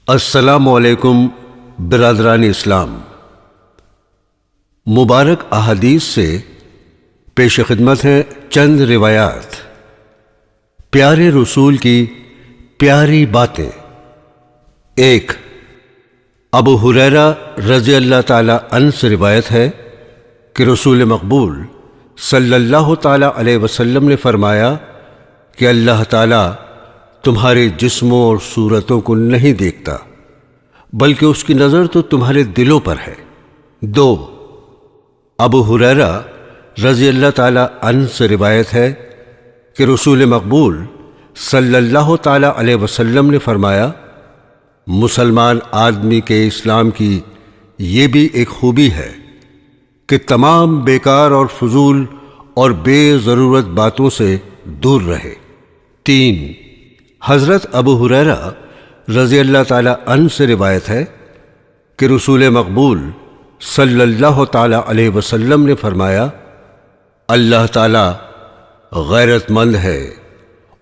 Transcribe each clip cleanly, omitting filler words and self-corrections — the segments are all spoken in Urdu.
السلام علیکم برادران اسلام۔ مبارک احادیث سے پیش خدمت ہیں چند روایات۔ پیارے رسول کی پیاری باتیں۔ ایک، ابو ہریرہ رضی اللہ تعالی عنہ سے روایت ہے کہ رسول مقبول صلی اللہ تعالی علیہ وسلم نے فرمایا کہ اللہ تعالی تمہارے جسموں اور صورتوں کو نہیں دیکھتا بلکہ اس کی نظر تو تمہارے دلوں پر ہے۔ دو، ابو ہریرہ رضی اللہ تعالی عنہ سے روایت ہے کہ رسول مقبول صلی اللہ تعالی علیہ وسلم نے فرمایا، مسلمان آدمی کے اسلام کی یہ بھی ایک خوبی ہے کہ تمام بیکار اور فضول اور بے ضرورت باتوں سے دور رہے۔ تین، حضرت ابو ہریرہ رضی اللہ تعالی عنہ سے روایت ہے کہ رسول مقبول صلی اللہ تعالی علیہ وسلم نے فرمایا، اللہ تعالی غیرت مند ہے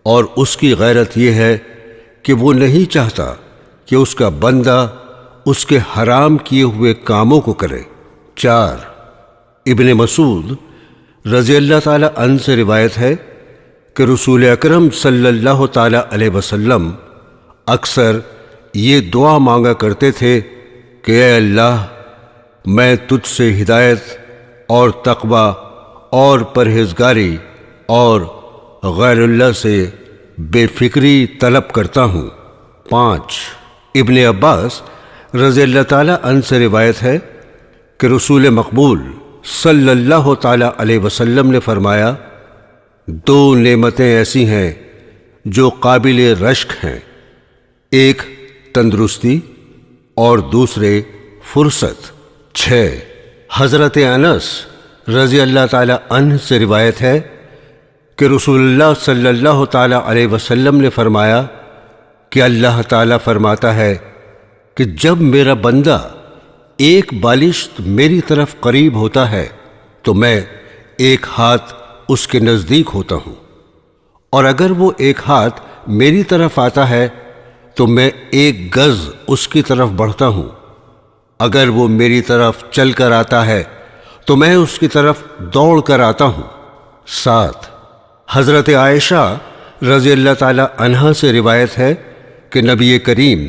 اور اس کی غیرت یہ ہے کہ وہ نہیں چاہتا کہ اس کا بندہ اس کے حرام کیے ہوئے کاموں کو کرے۔ چار، ابن مسعود رضی اللہ تعالی عنہ سے روایت ہے کہ رسول اکرم صلی اللہ تعالی علیہ وسلم اکثر یہ دعا مانگا کرتے تھے کہ اے اللہ، میں تجھ سے ہدایت اور تقوی اور پرہیزگاری اور غیر اللہ سے بے فکری طلب کرتا ہوں۔ پانچ، ابن عباس رضی اللہ تعالی عنہ سے روایت ہے کہ رسول مقبول صلی اللہ تعالی علیہ وسلم نے فرمایا، دو نعمتیں ایسی ہیں جو قابل رشک ہیں، ایک تندرستی اور دوسرے فرصت۔ چھ، حضرت انس رضی اللہ تعالی عنہ سے روایت ہے کہ رسول اللہ صلی اللہ تعالی علیہ وسلم نے فرمایا کہ اللہ تعالی فرماتا ہے کہ جب میرا بندہ ایک بالشت میری طرف قریب ہوتا ہے تو میں ایک ہاتھ اس کے نزدیک ہوتا ہوں، اور اگر وہ ایک ہاتھ میری طرف آتا ہے تو میں ایک گز اس کی طرف بڑھتا ہوں، اگر وہ میری طرف چل کر آتا ہے تو میں اس کی طرف دوڑ کر آتا ہوں۔ سات، حضرت عائشہ رضی اللہ تعالی عنہا سے روایت ہے کہ نبی کریم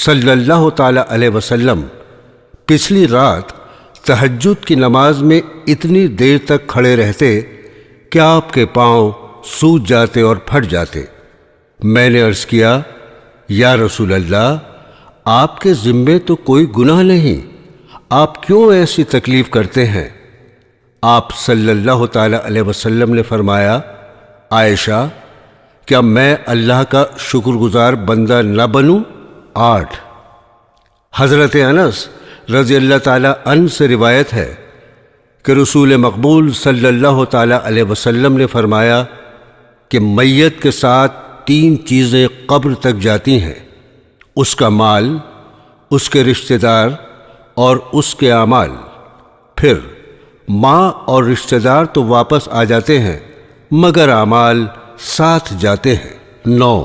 صلی اللہ تعالی علیہ وسلم پچھلی رات تہجد کی نماز میں اتنی دیر تک کھڑے رہتے کہ آپ کے پاؤں سوج جاتے اور پھٹ جاتے۔ میں نے عرض کیا، یا رسول اللہ، آپ کے ذمے تو کوئی گناہ نہیں، آپ کیوں ایسی تکلیف کرتے ہیں؟ آپ صلی اللہ تعالی علیہ وسلم نے فرمایا، عائشہ، کیا میں اللہ کا شکر گزار بندہ نہ بنوں؟ آٹھ، حضرت انس رضی اللہ تعالی عنہ سے روایت ہے کہ رسول مقبول صلی اللہ تعالی علیہ وسلم نے فرمایا کہ میت کے ساتھ تین چیزیں قبر تک جاتی ہیں، اس کا مال، اس کے رشتہ دار اور اس کے اعمال۔ پھر ماں اور رشتہ دار تو واپس آ جاتے ہیں مگر اعمال ساتھ جاتے ہیں۔ نو،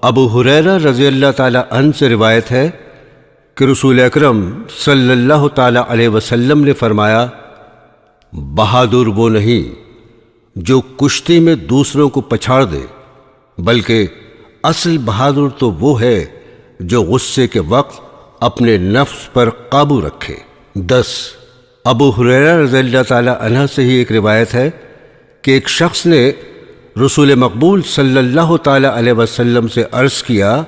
ابو ہریرہ رضی اللہ تعالی عنہ سے روایت ہے کہ رسول اکرم صلی اللہ تعالی علیہ وسلم نے فرمایا، بہادر وہ نہیں جو کشتی میں دوسروں کو پچھاڑ دے، بلکہ اصل بہادر تو وہ ہے جو غصے کے وقت اپنے نفس پر قابو رکھے۔ 10، ابو ہریرہ رضی اللہ تعالی عنہ سے ہی ایک روایت ہے کہ ایک شخص نے رسول مقبول صلی اللہ تعالی علیہ وسلم سے عرض کیا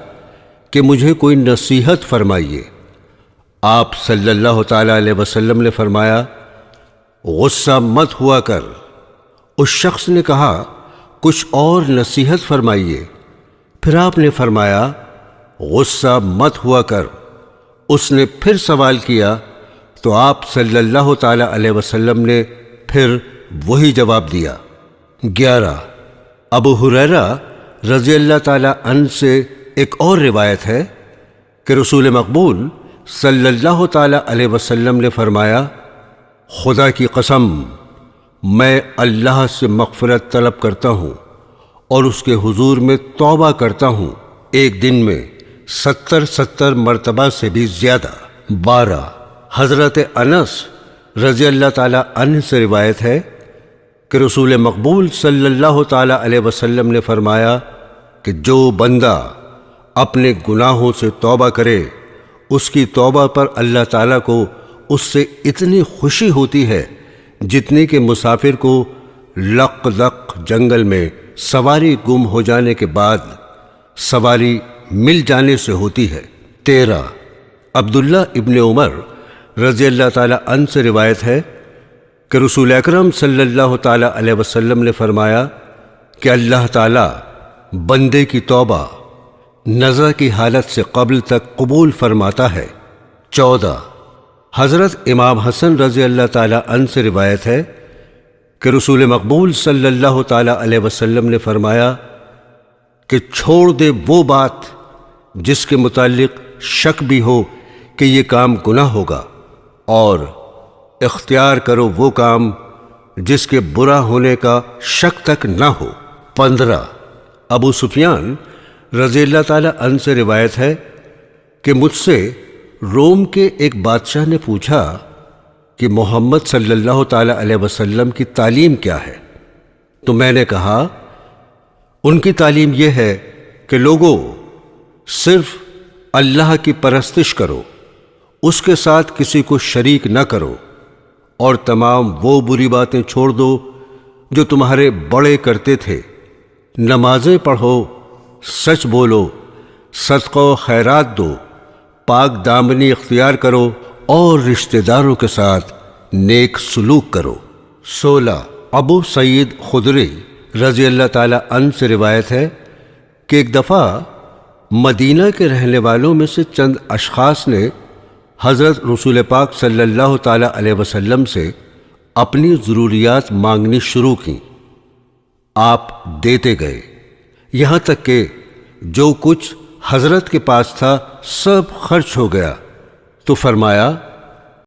کہ مجھے کوئی نصیحت فرمائیے۔ آپ صلی اللہ تعالی علیہ وسلم نے فرمایا، غصہ مت ہوا کر۔ اس شخص نے کہا، کچھ اور نصیحت فرمائیے۔ پھر آپ نے فرمایا، غصہ مت ہوا کر۔ اس نے پھر سوال کیا تو آپ صلی اللہ تعالی علیہ وسلم نے پھر وہی جواب دیا۔ 11، ابو ہریرہ رضی اللہ تعالی عنہ سے ایک اور روایت ہے کہ رسول مقبول صلی اللہ تعالی علیہ وسلم نے فرمایا، خدا کی قسم، میں اللہ سے مغفرت طلب کرتا ہوں اور اس کے حضور میں توبہ کرتا ہوں ایک دن میں 70 مرتبہ سے بھی زیادہ۔ 12 حضرت انس رضی اللہ تعالی عنہ سے روایت ہے کہ رسول مقبول صلی اللہ تعالی علیہ وسلم نے فرمایا کہ جو بندہ اپنے گناہوں سے توبہ کرے اس کی توبہ پر اللہ تعالیٰ کو اس سے اتنی خوشی ہوتی ہے جتنی کہ مسافر کو لق لق جنگل میں سواری گم ہو جانے کے بعد سواری مل جانے سے ہوتی ہے۔ 13 عبداللہ ابن عمر رضی اللہ تعالی عنہ سے روایت ہے کہ رسول اکرم صلی اللہ تعالی علیہ وسلم نے فرمایا کہ اللہ تعالی بندے کی توبہ نزع کی حالت سے قبل تک قبول فرماتا ہے۔ 14 حضرت امام حسن رضی اللہ تعالی عنہ سے روایت ہے کہ رسول مقبول صلی اللہ تعالی علیہ وسلم نے فرمایا کہ چھوڑ دے وہ بات جس کے متعلق شک بھی ہو کہ یہ کام گناہ ہوگا، اور اختیار کرو وہ کام جس کے برا ہونے کا شک تک نہ ہو۔ 15 ابو سفیان رضی اللہ تعالی عنہ سے روایت ہے کہ مجھ سے روم کے ایک بادشاہ نے پوچھا کہ محمد صلی اللہ تعالی علیہ وسلم کی تعلیم کیا ہے؟ تو میں نے کہا ان کی تعلیم یہ ہے کہ لوگوں صرف اللہ کی پرستش کرو، اس کے ساتھ کسی کو شریک نہ کرو، اور تمام وہ بری باتیں چھوڑ دو جو تمہارے بڑے کرتے تھے، نمازیں پڑھو، سچ بولو، صدقہ و خیرات دو، پاک دامنی اختیار کرو، اور رشتہ داروں کے ساتھ نیک سلوک کرو۔ 16 ابو سعید خدری رضی اللہ تعالی عنہ سے روایت ہے کہ ایک دفعہ مدینہ کے رہنے والوں میں سے چند اشخاص نے حضرت رسول پاک صلی اللہ تعالی علیہ وسلم سے اپنی ضروریات مانگنی شروع کی۔ آپ دیتے گئے، یہاں تک کہ جو کچھ حضرت کے پاس تھا سب خرچ ہو گیا، تو فرمایا